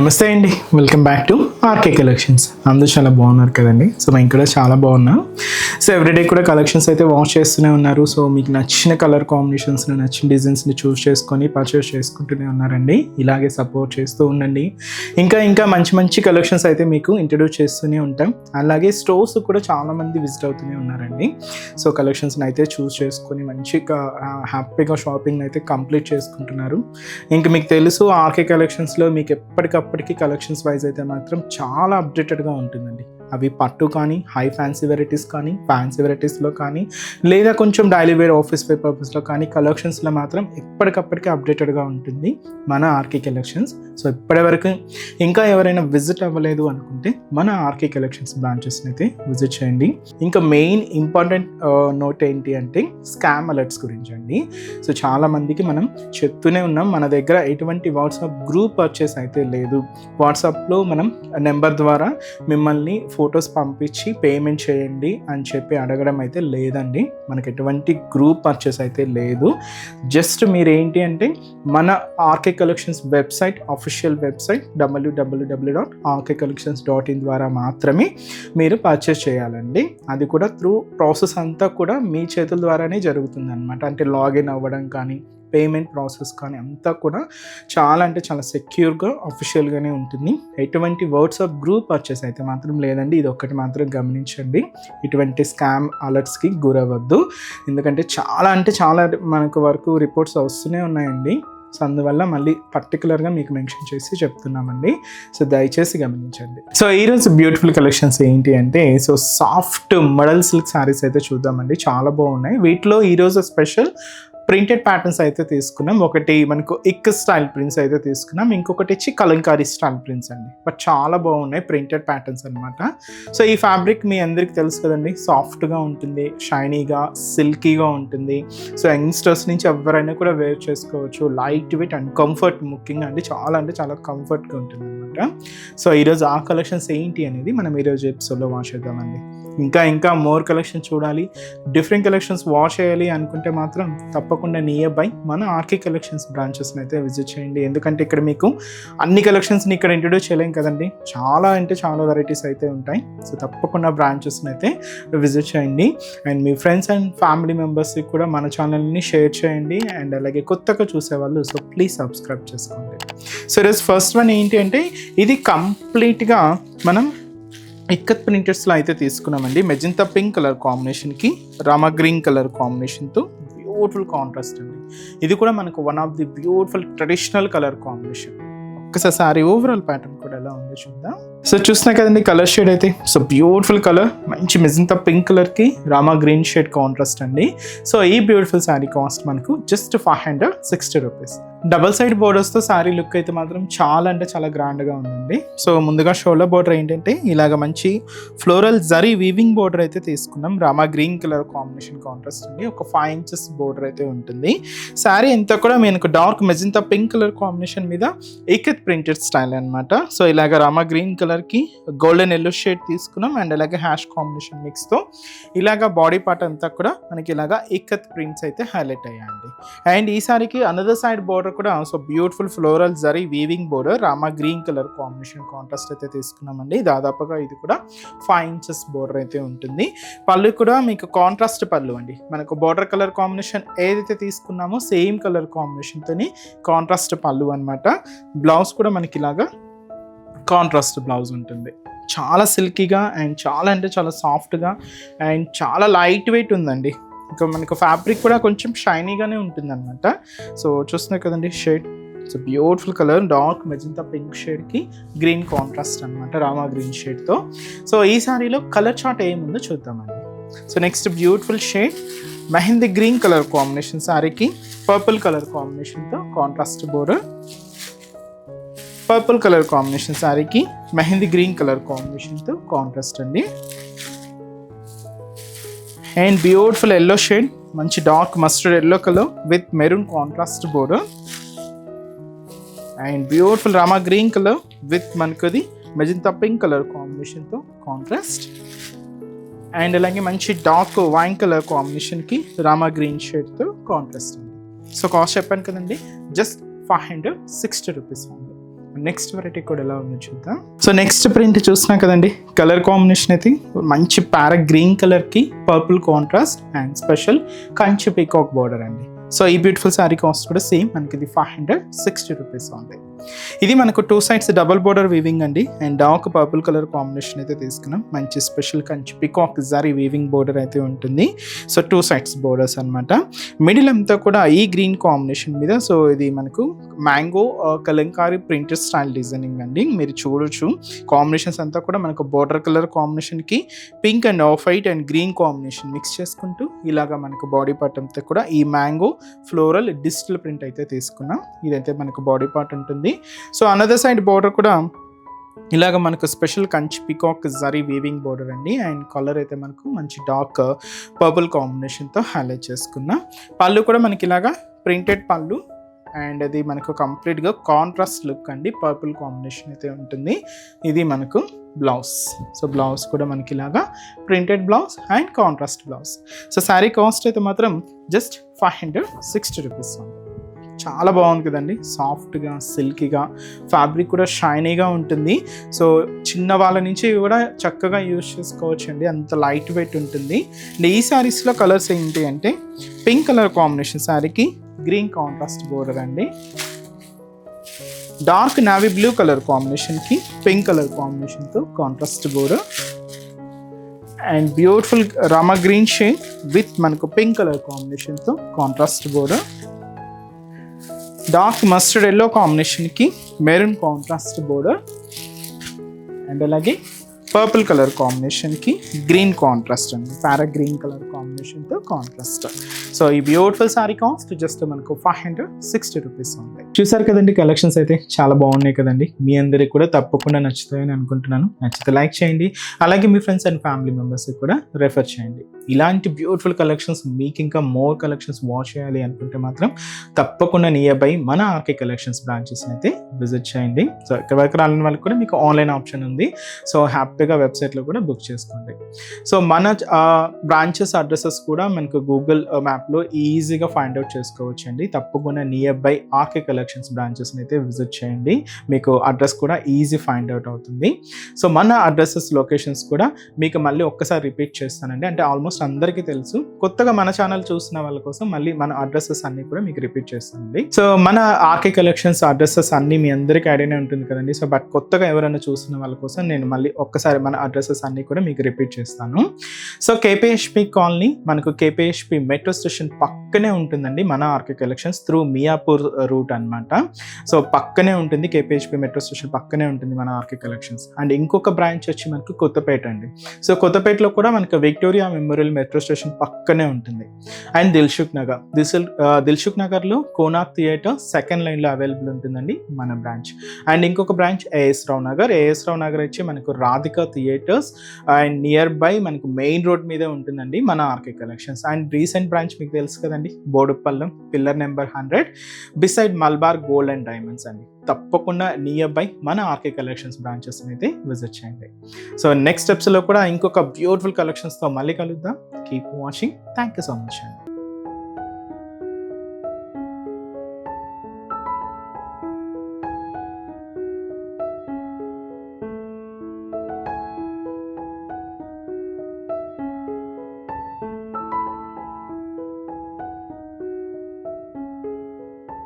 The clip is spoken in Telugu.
నమస్తే అండి, welcome back to RK collections. అందరూ చాలా బాగున్నారు కదండి. సో మేము కూడా చాలా బాగున్నాం. సో ఎవ్రీడే కూడా కలెక్షన్స్ అయితే వాచ్ చేస్తూనే ఉన్నారు. సో మీకు నచ్చిన కలర్ కాంబినేషన్స్ని, నచ్చిన డిజైన్స్ని చూస్ చేసుకొని పర్చేస్ చేసుకుంటూనే ఉన్నారండి. ఇలాగే సపోర్ట్ చేస్తూ ఉండండి. ఇంకా మంచి మంచి కలెక్షన్స్ అయితే మీకు ఇంట్రడ్యూస్ చేస్తూనే ఉంటాం. అలాగే స్టోర్స్ కూడా చాలామంది విజిట్ అవుతూనే ఉన్నారండి. సో కలెక్షన్స్ని అయితే చూస్ చేసుకొని మంచిగా హ్యాపీగా షాపింగ్ అయితే కంప్లీట్ చేసుకుంటున్నారు. ఇంకా మీకు తెలుసు ఆర్కే కలెక్షన్స్లో మీకు ఎప్పటికప్పటికి కలెక్షన్స్ వైజ్ అయితే మాత్రం చాలా అప్డేటెడ్గా ఉంటుందండి. అవి పట్టు కానీ, హై ఫ్యాన్సీ వెరైటీస్ కానీ, ఫ్యాన్సీ వెరైటీస్లో కానీ, లేదా కొంచెం డైలీ వేర్ ఆఫీస్ వేర్ పర్పస్లో కానీ కలెక్షన్స్లో మాత్రం ఎప్పటికప్పటికీ అప్డేటెడ్గా ఉంటుంది మన ఆర్కే కలెక్షన్స్. సో ఇప్పటివరకు ఇంకా ఎవరైనా విజిట్ అవ్వలేదు అనుకుంటే మన ఆర్కే కలెక్షన్స్ బ్రాంచెస్ని అయితే విజిట్ చేయండి. ఇంకా మెయిన్ ఇంపార్టెంట్ నోట్ ఏంటి అంటే స్కామ్ అలర్ట్స్ గురించి అండి. సో చాలామందికి మనం చెప్తూనే ఉన్నాం, మన దగ్గర ఎటువంటి వాట్సాప్ గ్రూప్ పర్చేస్ అయితే లేదు. వాట్సాప్లో మనం నెంబర్ ద్వారా మిమ్మల్ని ఫొటోస్ పంపించి పేమెంట్ చేయండి అని చెప్పి అడగడం అయితే లేదండి. మనకి ఎటువంటి గ్రూప్ పర్చేస్ అయితే లేదు. జస్ట్ మీరు ఏంటి అంటే మన RK collections website, official website www.rkcollections.in ద్వారా మాత్రమే మీరు పర్చేస్ చేయాలండి. అది కూడా త్రూ ప్రాసెస్ అంతా కూడా మీ చేతుల ద్వారానే జరుగుతుంది అనమాట. అంటే లాగిన్ అవ్వడం కానీ, పేమెంట్ ప్రాసెస్ కానీ అంతా కూడా చాలా అంటే చాలా సెక్యూర్గా అఫీషియల్గానే ఉంటుంది. ఎటువంటి వాట్సాప్ గ్రూప్ పర్చేస్ అయితే మాత్రం లేదండి. ఇది ఒక్కటి మాత్రం గమనించండి. ఇటువంటి స్కామ్ అలర్ట్స్కి గురవద్దు. ఎందుకంటే చాలా అంటే చాలా మనకు వరకు రిపోర్ట్స్ వస్తూనే ఉన్నాయండి. సో అందువల్ల మళ్ళీ పర్టికులర్గా మీకు మెన్షన్ చేసి చెప్తున్నామండి. సో దయచేసి గమనించండి. సో ఈరోజు బ్యూటిఫుల్ కలెక్షన్స్ ఏంటి అంటే, so soft model silk saris అయితే చూద్దామండి. చాలా బాగున్నాయి. వీటిలో ఈరోజు స్పెషల్ ప్రింటెడ్ ప్యాటర్న్స్ అయితే తీసుకున్నాం. ఒకటి మనకు ఇక్ స్టైల్ ప్రింట్స్ అయితే తీసుకున్నాం, ఇంకొకటి వచ్చి కలంకారీ స్టైల్ ప్రింట్స్ అండి. బట్ చాలా బాగున్నాయి ప్రింటెడ్ ప్యాటర్న్స్ అనమాట. సో ఈ ఫ్యాబ్రిక్ మీ అందరికి తెలుసు కదండి, సాఫ్ట్గా ఉంటుంది, షైనీగా, సిల్కీగా ఉంటుంది. సో యంగ్స్టర్స్ నుంచి ఎవరైనా కూడా వేర్ చేసుకోవచ్చు. లైట్ వెయిట్ అండ్ కంఫర్ట్ ముఖ్యంగా అండి, చాలా అంటే చాలా కంఫర్ట్గా ఉంటుంది అనమాట. సో ఈరోజు ఆ కలెక్షన్స్ ఏంటి అనేది మనం ఈరోజు ఎపిసోడ్లో వాచ్ చేద్దామండి. ఇంకా మోర్ కలెక్షన్ చూడాలి, డిఫరెంట్ కలెక్షన్స్ వాచ్ చేయాలి అనుకుంటే మాత్రం తప్పకుండా నియర్ బై మన ఆర్కే కలెక్షన్స్ బ్రాంచెస్ని అయితే విజిట్ చేయండి. ఎందుకంటే ఇక్కడ మీకు అన్ని కలెక్షన్స్ని ఇక్కడ ఇంట్రడ్యూస్ చేయలేం కదండి. చాలా అంటే చాలా వెరైటీస్ అయితే ఉంటాయి. సో తప్పకుండా బ్రాంచెస్ని అయితే విజిట్ చేయండి. And me friends and family మెంబర్స్కి కూడా మన ఛానల్ని షేర్ చేయండి. అండ్ అలాగే కొత్తగా చూసేవాళ్ళు సో ప్లీజ్ సబ్స్క్రైబ్ చేసుకోండి. సో ఈరోజు ఫస్ట్ వన్ ఏంటి అంటే, ఇది కంప్లీట్గా మనం ఇక్కత్ ప్రింటెడ్స్లో అయితే తీసుకున్నామండి. మెజంతా పింక్ కలర్ కాంబినేషన్కి రామా గ్రీన్ కలర్ కాంబినేషన్తో బ్యూటిఫుల్ కాంట్రాస్ట్ అండి. ఇది కూడా మనకు one of the beautiful traditional colour combination. ఒక్కసారి సారీ ఓవరాల్ ప్యాటర్న్ కూడా ఎలా ఉందో చూద్దాం. సో చూస్తున్నా కదండి కలర్ షేడ్ అయితే, సో బ్యూటిఫుల్ కలర్, మంచి మెజంతా పింక్ కలర్కి రామా గ్రీన్ షేడ్ కాంట్రాస్ట్ అండి. సో ఈ బ్యూటిఫుల్ శారీ కాస్ట్ మనకు జస్ట్ 560 రూపీస్. డబల్ సైడ్ బోర్డర్స్తో శారీ లుక్ అయితే మాత్రం చాలా అంటే చాలా గ్రాండ్గా ఉందండి. సో ముందుగా షోల్డర్ బోర్డర్ ఏంటంటే ఇలాగ మంచి ఫ్లోరల్ జరీ వీవింగ్ బోర్డర్ అయితే తీసుకున్నాం. Rama green colour combination contrast అండి. ఒక 5 ఇంచెస్ బోర్డర్ అయితే ఉంటుంది. శారీ అంతా కూడా మనకు dark magenta pink colour combination మీద ఇక్కత్ ప్రింటెడ్ స్టైల్ అనమాట. సో ఇలాగ రామా గ్రీన్ కలర్కి గోల్డెన్ ఎల్లో షేడ్ తీసుకున్నాం. అండ్ అలాగే హ్యాష్ కాంబినేషన్ మిక్స్తో ఇలాగ బాడీ పార్ట్ అంతా కూడా మనకి ఇలాగ ఇక్కత్ ప్రింట్స్ అయితే హైలైట్ అయ్యాయండి. అండ్ ఈ సారీకి అనదర్ సైడ్ బోర్డర్ కూడా so beautiful floral zari weaving border Rama green colour combination contrast అయితే తీసుకున్నామండి. దాదాపుగా ఇది కూడా 5 ఇంచెస్ బోర్డర్ అయితే ఉంటుంది. పళ్ళు కూడా మీకు కాంట్రాస్ట్ పళ్ళు అండి. మనకు బోర్డర్ కలర్ కాంబినేషన్ ఏదైతే తీసుకున్నామో సేమ్ కలర్ కాంబినేషన్తోని కాంట్రాస్ట్ పళ్ళు అనమాట. బ్లౌజ్ కూడా మనకి ఇలాగా కాంట్రాస్ట్ బ్లౌజ్ ఉంటుంది. చాలా సిల్కీగా అండ్ చాలా అంటే చాలా సాఫ్ట్గా అండ్ చాలా లైట్ వెయిట్ ఉందండి. ఇంకా మనకు ఫ్యాబ్రిక్ కూడా కొంచెం షైనీగానే ఉంటుంది అనమాట. సో చూస్తున్నారు కదండి shade, so beautiful colour, dark magenta pink షేడ్కి గ్రీన్ కాంట్రాస్ట్ అనమాట రామా గ్రీన్ షేడ్తో. సో ఈ సారీలో కలర్ చార్ట్ ఏముందో చూద్దామండి. So next beautiful shade mehndi green colour combination సారీకి పర్పుల్ కలర్ కాంబినేషన్తో contrast border. Purple colour combination శారీకి మెహందీ గ్రీన్ కలర్ కాంబినేషన్తో కాంట్రాస్ట్ అండి. అండ్ బ్యూటిఫుల్ ఎల్లో షేడ్, మంచి dark mustard yellow colour with maroon contrast border. And beautiful Rama green colour with మనకుది మెజంతా పింక్ కలర్ కాంబినేషన్తో కాంట్రాస్ట్. అండ్ అలాగే మంచి డార్క్ వైన్ కలర్ కాంబినేషన్కి రామా గ్రీన్ షేడ్తో కాంట్రాస్ట్ అండి. సో కాస్ట్ చెప్పాను కదండి, జస్ట్ 560 రూపీస్. నెక్స్ట్ వెరైటీ కూడా ఎలా ఉందో చూద్దాం. సో నెక్స్ట్ ప్రింట్ చూసినా కదండి, కలర్ కాంబినేషన్ అయితే మంచి ప్యారెట్ గ్రీన్ కలర్కి purple contrast and special Kanchi peacock border అండి. సో ఈ బ్యూటిఫుల్ శారీ కాస్ట్ కూడా సేమ్ మనకి ఇది 560 రూపీస్ ఉంది. ఇది మనకు 2 sides డబుల్ బోర్డర్ వీవింగ్ అండి and dark purple colour combination అయితే తీసుకున్నాం. మంచి special Kanchi peacock zari weaving border అయితే ఉంటుంది. సో 2 sides బోర్డర్స్ అనమాట. మిడిల్ అంతా కూడా ఈ గ్రీన్ కాంబినేషన్ మీద సో ఇది మనకు mango Kalamkari printed style designing అండి. మీరు చూడొచ్చు కాంబినేషన్స్ అంతా కూడా మనకు బోర్డర్ కలర్ కాంబినేషన్కి pink and off white and green combination mix చేసుకుంటూ ఇలాగా మనకు బాడీ పార్ట్ అంతా కూడా ఈ మ్యాంగో ఫ్లోరల్ డిజిటల్ ప్రింట్ అయితే తీసుకున్నాం. ఇదైతే మనకు బాడీ పార్ట్ ఉంటుంది. సో అనదర్ సైడ్ బోర్డర్ కూడా ఇలాగ మనకు special Kanchi peacock zari weaving border అండి అండ్ కలర్ అయితే మనకు మంచి డార్క్ పర్పుల్ కాంబినేషన్తో హైలైట్ చేసుకున్నాం. పళ్ళు కూడా మనకి ఇలాగా ప్రింటెడ్ పళ్ళు అండ్ అది మనకు కంప్లీట్గా కాంట్రాస్ట్ లుక్ అండి, పర్పుల్ కాంబినేషన్ అయితే ఉంటుంది. ఇది మనకు బ్లౌజ్. సో బ్లౌజ్ కూడా మనకి ఇలాగా printed blouse and contrast blouse. So sari cost అయితే మాత్రం జస్ట్ 560 రూపీస్ ఉంది. చాలా బాగుంది కదండి, సాఫ్ట్గా సిల్కీగా, ఫ్యాబ్రిక్ కూడా షైనీగా ఉంటుంది. సో చిన్న వాళ్ళ నుంచి కూడా చక్కగా యూజ్ చేసుకోవచ్చు అండి, అంత లైట్ వెయిట్ ఉంటుంది. ఈ శారీస్లో కలర్స్ ఏంటి అంటే పింక్ కలర్ కాంబినేషన్ శారీకి గ్రీన్ కాంట్రాస్ట్ బోర్డర్ అండి, డార్క్ నావీ బ్లూ కలర్ కాంబినేషన్కి పింక్ కలర్ కాంబినేషన్తో contrast border and beautiful Rama green shade with మనకు పింక్ కలర్ కాంబినేషన్తో contrast border, dark mustard yellow కాంబినేషన్కి మెరూన్ కాంట్రాస్ట్ బోర్డర్ అండ్ అలాగే పర్పుల్ కలర్ కాంబినేషన్కి గ్రీన్ కాంట్రాస్ట్ అండి, ప్యారెట్ గ్రీన్ కలర్ కాంబినేషన్తో కాంట్రాస్ట్. సో ఈ బ్యూటిఫుల్ శారీ కాస్ట్ జస్ట్ మనకు 560 రూపీస్ ఉంది. చూసారు కదండి, కలెక్షన్స్ అయితే చాలా బాగున్నాయి కదండి. మీ అందరికి కూడా తప్పకుండా నచ్చుతాయని అనుకుంటున్నాను. నచ్చితే లైక్ చేయండి, అలాగే మీ ఫ్రెండ్స్ అండ్ ఫ్యామిలీ మెంబర్స్కి కూడా రెఫర్ చేయండి. ఇలాంటి బ్యూటిఫుల్ కలెక్షన్స్ మీకు ఇంకా మోర్ కలెక్షన్స్ వాచ్ చేయాలి అనుకుంటే మాత్రం తప్పకుండా నియర్ బై మన ఆర్కే కలెక్షన్స్ బ్రాంచెస్ అయితే విజిట్ చేయండి. సో ఇక్కడ వరకు రాని వాళ్ళకి కూడా మీకు ఆన్లైన్ ఆప్షన్ ఉంది. సో హ్యాపీగా వెబ్సైట్లో కూడా బుక్ చేసుకోండి. సో మన బ్రాంచెస్ అడ్రసెస్ కూడా మనకు గూగుల్ మ్యాప్లో ఈజీగా ఫైండ్ అవుట్ చేసుకోవచ్చు అండి. తప్పకుండా నియర్ బై ఆర్కే కలెక్షన్స్ బ్రాంచెస్ని అయితే విజిట్ చేయండి, మీకు అడ్రస్ కూడా ఈజీ ఫైండ్ అవుట్ అవుతుంది. సో మన అడ్రసెస్ లొకేషన్స్ కూడా మీకు మళ్ళీ ఒక్కసారి రిపీట్ చేస్తానండి, అంటే ఆల్మోస్ట్ అందరికీ తెలుసు. కొత్తగా మన ఛానల్ చూసిన వాళ్ళ కోసం మళ్ళీ మన అడ్రసెస్ అన్ని కూడా మీకు రిపీట్ చేస్తానండి. సో మన ఆర్కే కలెక్షన్స్ అడ్రసెస్ అన్ని మీ అందరికీ ఐడియానే ఉంటుంది కదండి. సో బట్ కొత్తగా ఎవరైనా చూసిన వాళ్ళ కోసం నేను మళ్ళీ ఒక్కసారి మన అడ్రసెస్ అన్ని కూడా మీకు రిపీట్ చేస్తాను. సో కేపీహెచ్పి కాలనీ మనకు కేపీహెచ్పి మెట్రో స్టేషన్ పక్కనే ఉంటుందండి మన RK collections, through Miyapur route అనమాట. సో పక్కనే ఉంటుంది, కేపీహెచ్పి మెట్రో స్టేషన్ పక్కనే ఉంటుంది మన ఆర్కే కలెక్షన్స్. అండ్ ఇంకొక బ్రాంచ్ వచ్చి మనకు కొత్తపేట అండి. సో కొత్తపేటలో కూడా మనకు విక్టోరియా మెమోరియల్ మెట్రో స్టేషన్ పక్కనే ఉంటుంది. అండ్ దిల్సుఖ్ నగర్లో కోనార్క్ థియేటర్ సెకండ్ లైన్లో అవైలబుల్ ఉంటుందండి మన బ్రాంచ్. అండ్ ఇంకొక బ్రాంచ్ ఏఎస్ రావు నగర్ వచ్చి మనకు Radhika theatres and near by మనకు మెయిన్ రోడ్ మీదే ఉంటుందండి మన RK collections. And recent branch మీకు తెలుసు కదండి, బోడుపల్లం pillar number 100 beside Malabar gold and diamonds అండి. తప్పకుండా నియర్ బై మన ఆర్కే కలెక్షన్స్ బ్రాంచెస్ అయితే విజిట్ చేయండి. సో నెక్స్ట్ స్టెప్స్లో కూడా ఇంకొక బ్యూటిఫుల్ కలెక్షన్స్తో మళ్ళీ కలుద్దాం. Keep watching. Thank you so much అండి.